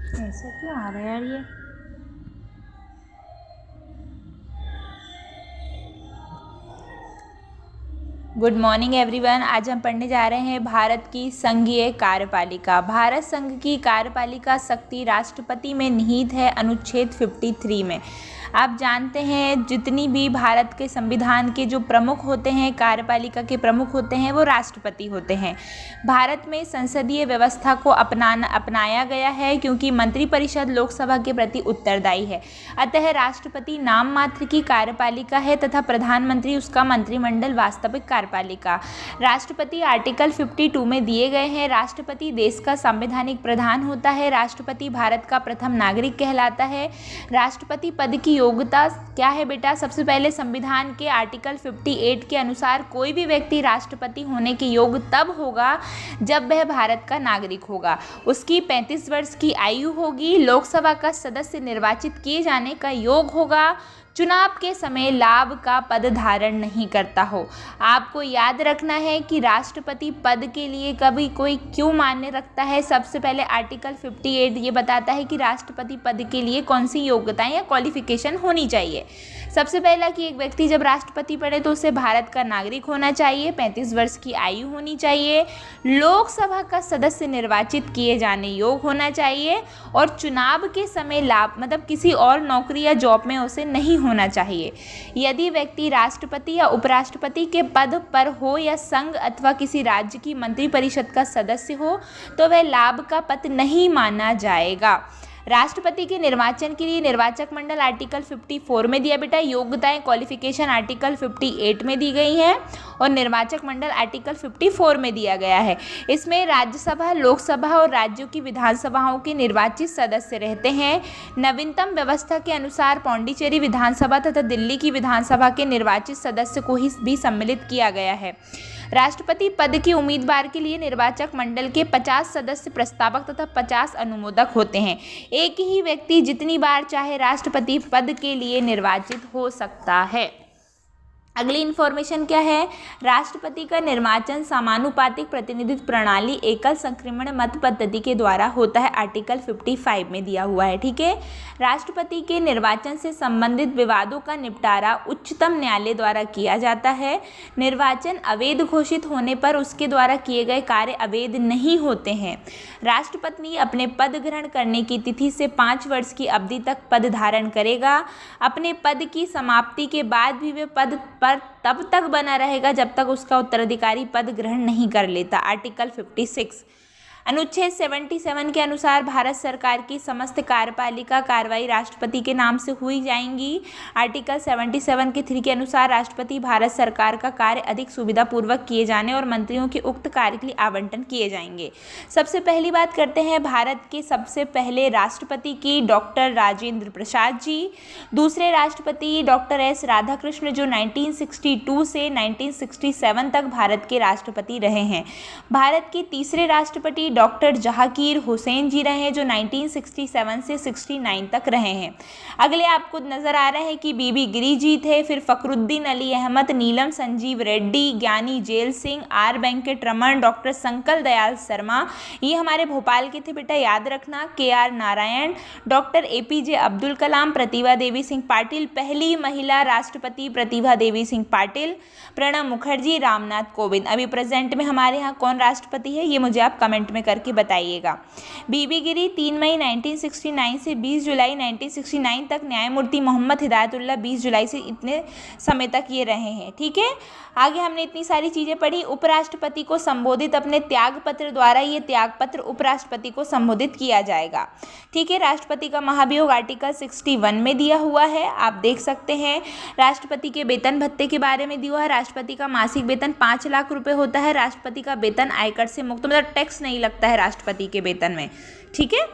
ऐसा क्यों आ रहा है यार ये। Good morning everyone. आज हम पढ़ने जा रहे हैं भारत की संघीय कार्यपालिका। भारत संघ की कार्यपालिका शक्ति राष्ट्रपति में निहित है अनुच्छेद 53 में। आप जानते हैं जितनी भी भारत के संविधान के जो प्रमुख होते हैं, कार्यपालिका के प्रमुख होते हैं, वो राष्ट्रपति होते हैं। भारत में संसदीय व्यवस्था को अपनाया गया है क्योंकि मंत्रिपरिषद लोकसभा के प्रति उत्तरदायी है। अतः राष्ट्रपति नाम मात्र की कार्यपालिका है तथा प्रधानमंत्री उसका मंत्रिमंडल वास्तविक कार्यपालिका। राष्ट्रपति आर्टिकल 52 में दिए गए हैं। राष्ट्रपति देश का संवैधानिक प्रधान होता है। राष्ट्रपति भारत का प्रथम नागरिक कहलाता है। राष्ट्रपति पद की योग्यता क्या है बेटा? सबसे पहले संविधान के आर्टिकल 58 के अनुसार कोई भी व्यक्ति राष्ट्रपति होने के योग्य तब होगा जब वह भारत का नागरिक होगा, उसकी 35 वर्ष की आयु होगी, लोकसभा का सदस्य निर्वाचित किए जाने का योग होगा, चुनाव के समय लाभ का पद धारण नहीं करता हो। आपको याद रखना है कि राष्ट्रपति पद के लिए कभी कोई क्यों मान्य रखता है। सबसे पहले आर्टिकल 58 ये बताता है कि राष्ट्रपति पद के लिए कौन सी योग्यताएं या क्वालिफिकेशन होनी चाहिए। सबसे पहला कि एक व्यक्ति जब राष्ट्रपति बने तो उसे भारत का नागरिक होना चाहिए, 35 वर्ष की आयु होनी चाहिए, लोकसभा का सदस्य निर्वाचित किए जाने योग्य होना चाहिए और चुनाव के समय लाभ मतलब किसी और नौकरी या जॉब में उसे नहीं होना चाहिए। यदि व्यक्ति राष्ट्रपति या उपराष्ट्रपति के पद पर हो या संघ अथवा किसी राज्य की मंत्रिपरिषद का सदस्य हो तो वह लाभ का पद नहीं माना जाएगा। राष्ट्रपति के निर्वाचन के लिए निर्वाचक मंडल आर्टिकल 54 में दिया बेटा। योग्यताएं क्वालिफिकेशन आर्टिकल 58 में दी गई हैं और निर्वाचक मंडल आर्टिकल 54 में दिया गया है। इसमें राज्यसभा, लोकसभा और राज्यों की विधानसभाओं के निर्वाचित सदस्य रहते हैं। नवीनतम व्यवस्था के अनुसार पौंडीचेरी विधानसभा तथा दिल्ली की विधानसभा के निर्वाचित सदस्य को ही भी सम्मिलित किया गया है। राष्ट्रपति पद के उम्मीदवार के लिए निर्वाचक मंडल के 50 सदस्य प्रस्तावक तथा 50 अनुमोदक होते हैं। एक ही व्यक्ति जितनी बार चाहे राष्ट्रपति पद के लिए निर्वाचित हो सकता है। अगली इन्फॉर्मेशन क्या है? राष्ट्रपति का निर्वाचन समानुपातिक प्रतिनिधित्व प्रणाली एकल संक्रमण मत पद्धति के द्वारा होता है। आर्टिकल 55 में दिया हुआ है। ठीक है। राष्ट्रपति के निर्वाचन से संबंधित विवादों का निपटारा उच्चतम न्यायालय द्वारा किया जाता है। निर्वाचन अवैध घोषित होने पर उसके द्वारा किए गए कार्य अवैध नहीं होते हैं। राष्ट्रपति अपने पद ग्रहण करने की तिथि से 5 वर्ष की अवधि तक पद धारण करेगा। अपने पद की समाप्ति के बाद भी वे पद पर तब तक बना रहेगा जब तक उसका उत्तराधिकारी पद ग्रहण नहीं कर लेता। आर्टिकल 56। अनुच्छेद 77 के अनुसार भारत सरकार की समस्त कार्यपालिका कार्रवाई राष्ट्रपति के नाम से हुई जाएंगी। आर्टिकल 77 के 3 के अनुसार राष्ट्रपति भारत सरकार का कार्य अधिक सुविधापूर्वक किए जाने और मंत्रियों के उक्त कार्य के लिए आवंटन किए जाएंगे। सबसे पहली बात करते हैं भारत के सबसे पहले राष्ट्रपति की, डॉक्टर राजेंद्र प्रसाद जी। दूसरे राष्ट्रपति डॉक्टर एस राधाकृष्ण जो 1962 से 1967 तक भारत के राष्ट्रपति रहे हैं। भारत के तीसरे राष्ट्रपति डॉक्टर जहांगीर हुसैन जी रहे हैं जो 1967 से 69 तक रहे हैं। अगले आपको नजर आ रहे हैं कि बीबी गिरी जी थे, फिर फखरुद्दीन अली अहमद, नीलम Sanjiva Reddy, Gyani Zail Singh, R Venkataraman, doctor Shankar Dayal Sharma, ये हमारे भोपाल के थे बेटा, याद रखना। KR Narayanan, doctor APJ Abdul Kalam, Pratibha Devi Singh Patil, पहली महिला राष्ट्रपति प्रतिभा देवी सिंह पाटिल, प्रणब मुखर्जी, रामनाथ कोविंद। अभी प्रेजेंट में हमारे यहाँ कौन राष्ट्रपति है ये मुझे आप कमेंट में करके बताइएगा। बीबी गिरी 3 मई 1969 से 20 जुलाई 1969 तक, न्यायमूर्ति मोहम्मद हिदायतुल्लाह 20 जुलाई से इतने समय तक ये रहे हैं। ठीक है। आगे हमने इतनी सारी चीज़ें पढ़ी। उपराष्ट्रपति को संबोधित अपने त्याग पत्र द्वारा ये त्याग पत्र उपराष्ट्रपति को संबोधित किया जाएगा। ठीक है। राष्ट्रपति का महाभियोग आर्टिकल 61 में दिया हुआ है, आप देख सकते हैं। राष्ट्रपति के वेतन भत्ते के बारे में दिया हुआ है। राष्ट्रपति का मासिक वेतन 5 लाख रुपए होता है। राष्ट्रपति का वेतन आयकर से मुक्त, मतलब टैक्स नहीं लगता है राष्ट्रपति के वेतन में। ठीक है।